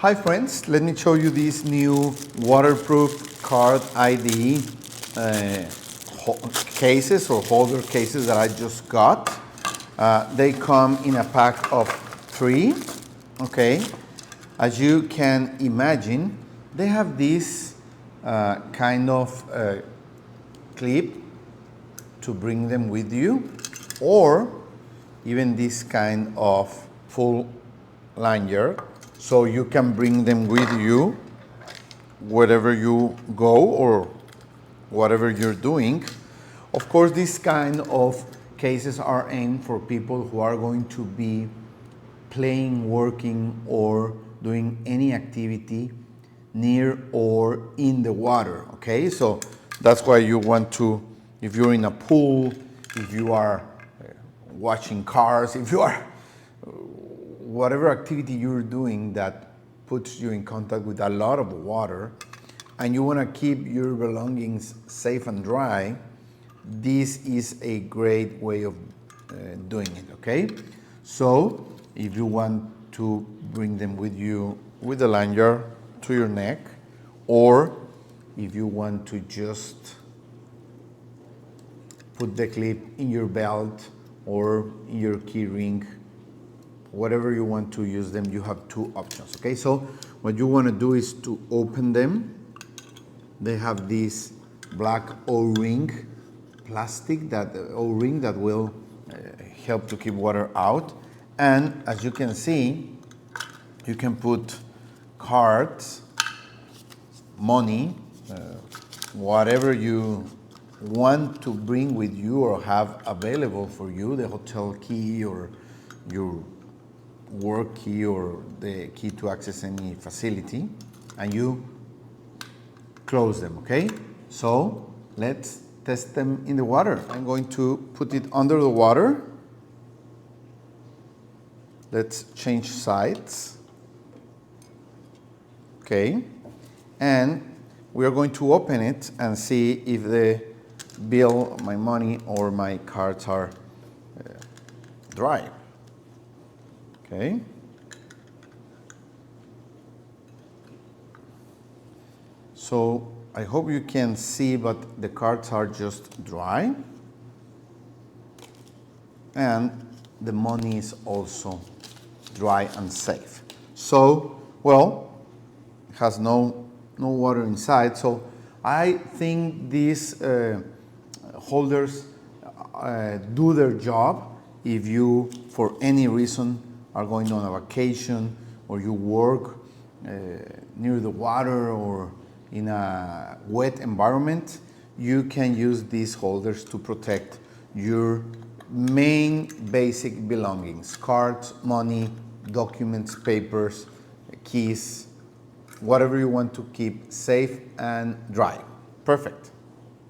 Hi friends, let me show you this new waterproof card ID cases or holder cases that I just got. They come in a pack of 3, okay? As you can imagine, they have this kind of clip to bring them with you, or even this kind of full lanyard, so you can bring them with you wherever you go or whatever you're doing. Of course, this kind of cases are aimed for people who are going to be playing, working, or doing any activity near or in the water, okay? So that's why you want to, if you're in a pool, if you are watching cars, if you are whatever activity you're doing that puts you in contact with a lot of water and you want to keep your belongings safe and dry, this is a great way of doing it, okay? So if you want to bring them with you with the lanyard to your neck, or if you want to just put the clip in your belt or in your key ring, whatever you want to use them, you have 2 options, okay? So what you want to do is to open them. They have this black O-ring plastic, that O-ring that will help to keep water out. And as you can see, you can put cards, money, whatever you want to bring with you or have available for you, the hotel key or your work key or the key to access any facility, and you close them, okay? So let's test them in the water. I'm going to put it under the water. Let's change sides. Okay, and we are going to open it and see if the bill, my money, or my cards are dry. Okay. So I hope you can see, but the cards are just dry. And the money is also dry and safe. So, well, it has no water inside. So I think these holders do their job if you, for any reason, are going on a vacation or you work near the water or in a wet environment. You can use these holders to protect your main basic belongings: cards, money, documents, papers, keys, whatever you want to keep safe and dry. Perfect.